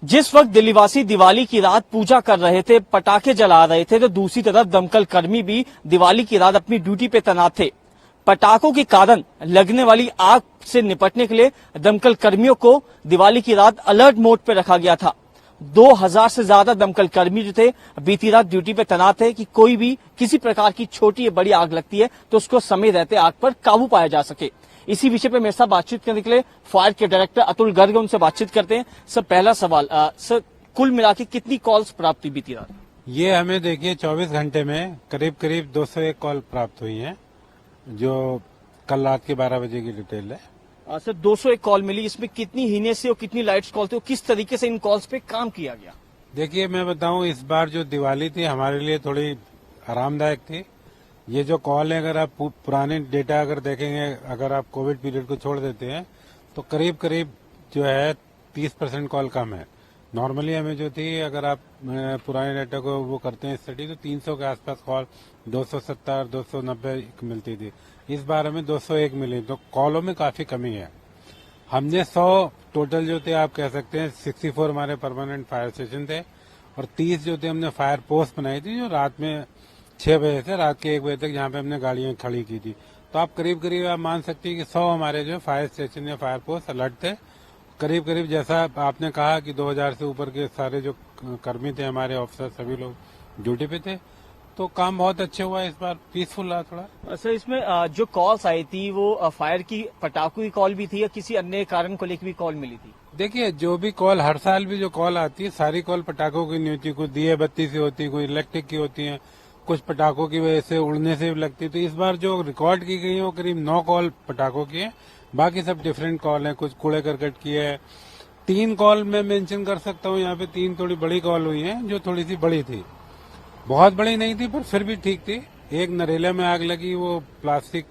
जिस वक्त दिल्लीवासी दिवाली की रात पूजा कर रहे थे, पटाखे जला रहे थे, तो दूसरी तरफ दमकल कर्मी भी दिवाली की रात अपनी ड्यूटी पे तैनात थे। पटाखों के कारण लगने वाली आग से निपटने के लिए दमकल कर्मियों को दिवाली की रात अलर्ट मोड पे रखा गया था। 2000 से ज्यादा दमकल कर्मी जो थे बीती रात ड्यूटी पे तैनात थे कि कोई भी किसी प्रकार की छोटी या बड़ी आग लगती है तो उसको समय रहते आग पर काबू पाया जा सके। इसी विषय पे मेरे साथ बातचीत करने के लिए फायर के डायरेक्टर अतुल गर्ग, उनसे बातचीत करते हैं। सर, पहला सवाल, सर कुल मिला के कितनी कॉल्स प्राप्त हुई बीती रात? ये हमें देखिए 24 घंटे में करीब करीब 201 कॉल प्राप्त हुई हैं, जो कल रात के 12 बजे की डिटेल है। सर 201 कॉल मिली, इसमें कितनी हीनेस और कितनी लाइट्स कॉल थे और किस तरीके से इन कॉल्स पे काम किया गया? देखिए मैं बताऊं, इस बार जो दिवाली थी हमारे लिए थोड़ी आरामदायक थी। ये जो कॉल है, अगर आप पुराने डेटा अगर देखेंगे, अगर आप कोविड पीरियड को छोड़ देते हैं तो करीब करीब जो है 30% कॉल कम है। नॉर्मली हमें जो थी, अगर आप पुराने डेटा को वो करते हैं स्टडी, तो 300 के आसपास कॉल 270 290 मिलती थी। इस बार हमें 201 मिली, तो कॉलों में काफी कमी है। हमने 100 टोटल जो थे, आप कह सकते हैं 64 हमारे परमानेंट फायर स्टेशन थे और 30 जो थे हमने फायर पोस्ट बनाई थी, जो रात में 6 बजे से रात के 1 बजे तक जहाँ पे हमने गाड़ियां खड़ी की थी। तो आप करीब आप मान सकते हैं कि 100 हमारे जो फायर स्टेशन या फायर पोस्ट अलर्ट थे। करीब जैसा आपने कहा कि 2000 से ऊपर के सारे जो कर्मी थे, हमारे ऑफिसर सभी लोग ड्यूटी पे थे, तो काम बहुत अच्छा हुआ। इस बार पीसफुल रहा थोड़ा। सर, इसमें जो कॉल्स आई थी वो फायर की, पटाखों की कॉल भी थी या किसी अन्य कारण को लेकर भी कॉल मिली थी? देखिए, जो भी कॉल, हर साल भी जो कॉल आती है, सारी कॉल पटाखों की नहीं होती। कुछ दिए बत्ती से होती है, कोई इलेक्ट्रिक की होती है, कुछ पटाखों की वजह से उड़ने से भी लगती है। तो इस बार जो रिकॉर्ड की गई है वो करीब 9 कॉल पटाखों की है, बाकी सब डिफरेंट कॉल है। कुछ कूड़े करकट की है। 3 कॉल मैं मेंशन कर सकता हूँ यहाँ पे, 3 थोड़ी बड़ी कॉल हुई है, जो थोड़ी सी बड़ी थी, बहुत बड़ी नहीं थी पर फिर भी ठीक थी। एक नरेला में आग लगी, वो प्लास्टिक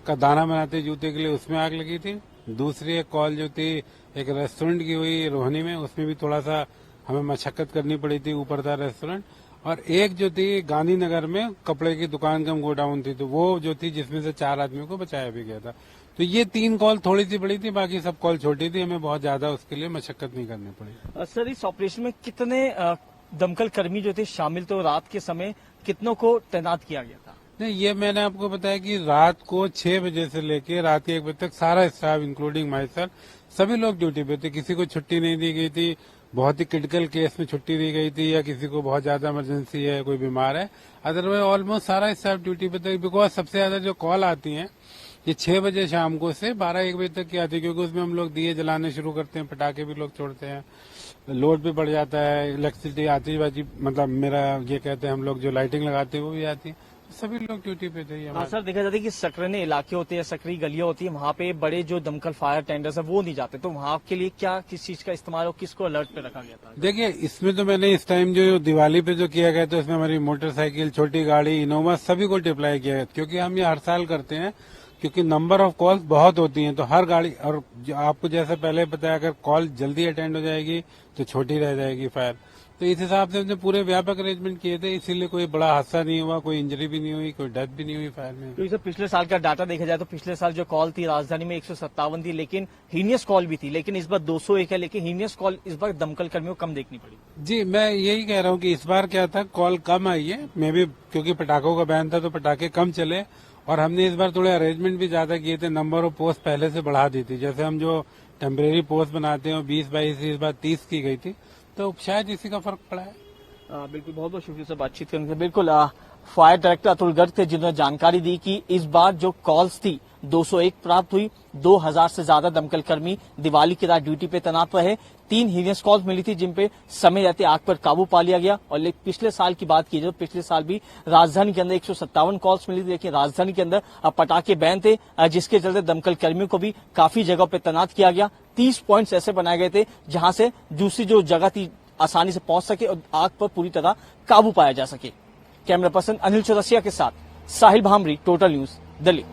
का दाना बनाते जूते के लिए, उसमें आग लगी थी। दूसरी एक कॉल जो थी एक रेस्टोरेंट की हुई रोहिणी में, उसमें भी थोड़ा सा हमें मशक्कत करनी पड़ी थी, ऊपर था रेस्टोरेंट। और एक जो थी गांधीनगर में कपड़े की दुकान कम गोडाउन थी, तो वो जो थी जिसमें से 4 आदमियों को बचाया भी गया था। तो ये 3 कॉल थोड़ी सी बड़ी थी, बाकी सब कॉल छोटी थी। हमें बहुत ज्यादा उसके लिए मशक्कत नहीं करनी पड़ी। सर, इस ऑपरेशन में कितने दमकल कर्मी जो थे शामिल थे, रात के समय कितनों को तैनात किया गया था? नहीं, ये मैंने आपको बताया कि रात को 6 बजे से लेके रात के 1 बजे तक सारा स्टाफ इंक्लूडिंग माई सर सभी लोग ड्यूटी पे थे। किसी को छुट्टी नहीं दी गई थी। बहुत ही क्रिटिकल केस में छुट्टी दी गई थी या किसी को बहुत ज्यादा इमरजेंसी है, कोई बीमार है, अदरवाइज ऑलमोस्ट सारा स्टाफ ड्यूटी पे था। बिकॉज सबसे ज्यादा जो कॉल आती है ये 6 बजे शाम को से 12-1 बजे तक की आती है, क्योंकि उसमें हम लोग दिए जलाने शुरू करते हैं, पटाखे भी लोग छोड़ते हैं, लोड भी बढ़ जाता है, इलेक्ट्रिसिटी आती बाजी, मतलब मेरा ये कहते हैं हम लोग जो लाइटिंग लगाते हैं वो भी आती है। सभी लोग ड्यूटी पे थे। हाँ सर, देखा जाता है कि सकरने इलाके होते हैं, सकरी गलियां होती है, वहाँ पे बड़े जो दमकल फायर टेंडर्स है वो नहीं जाते, तो वहाँ के लिए क्या, किस चीज का इस्तेमाल और किसको अलर्ट पे रखा गया था? देखिए, इसमें तो मैंने इस टाइम जो दिवाली पे जो किया गया था, उसमें हमारी मोटरसाइकिल, छोटी गाड़ी, इनोवा सभी को डिप्लाई किया गया, क्योंकि हम ये हर साल करते हैं, क्योंकि नंबर ऑफ कॉल्स बहुत होती हैं। तो हर गाड़ी, और आपको जैसे पहले बताया, अगर कॉल जल्दी अटेंड हो जाएगी तो छोटी रह जाएगी फायर। तो इस हिसाब से हमने पूरे व्यापक अरेंजमेंट किए थे, इसीलिए कोई बड़ा हादसा नहीं हुआ, कोई इंजरी भी नहीं हुई, कोई डेथ भी नहीं हुई फायर में। तो सर, पिछले साल का डाटा देखा जाए तो पिछले साल जो कॉल थी राजधानी में 157 थी, लेकिन हीनियस कॉल भी थी, लेकिन इस बार 201 है, लेकिन हीनियस कॉल इस बार दमकल कर्मियों को कम देखनी पड़ी। जी, मैं यही कह रहा हूँ कि इस बार क्या था, कॉल कम आई है। मे भी क्योंकि पटाखों का बैन था तो पटाखे कम चले, और हमने इस बार थोड़े अरेंजमेंट भी ज्यादा किए थे। नंबर ऑफ पोस्ट पहले से बढ़ा दी थी, जैसे हम जो टेम्परेरी पोस्ट बनाते हैं 20-22 इस बार 30 की गई थी, तो शायद इसी का फर्क पड़ा है। बिल्कुल, बहुत बहुत शुक्रिया सर बातचीत करने के लिए। बिल्कुल, फायर डायरेक्टर अतुल गर्ग थे जिन्होंने जानकारी दी कि इस बार जो कॉल्स थी 201 प्राप्त हुई। 2000 से ज्यादा दमकल कर्मी दिवाली की रात ड्यूटी पे तैनात रहे। 3 हीनियस कॉल्स मिली थी जिन पे समय रहते आग पर काबू पा लिया गया। और पिछले साल की बात की जाए तो पिछले साल भी राजधानी के अंदर 157 कॉल्स मिली थी, लेकिन राजधानी के अंदर पटाखे बैन थे, जिसके चलते दमकल कर्मियों को भी काफी जगह पे तैनात किया गया। 30 पॉइंट्स ऐसे बनाए गए थे जहां से दूसरी जो जगह थी आसानी से पहुंच सके और आग पर पूरी तरह काबू पाया जा सके। कैमरा पर्सन अनिल चौरसिया के साथ साहिल भामरी, टोटल न्यूज, दिल्ली।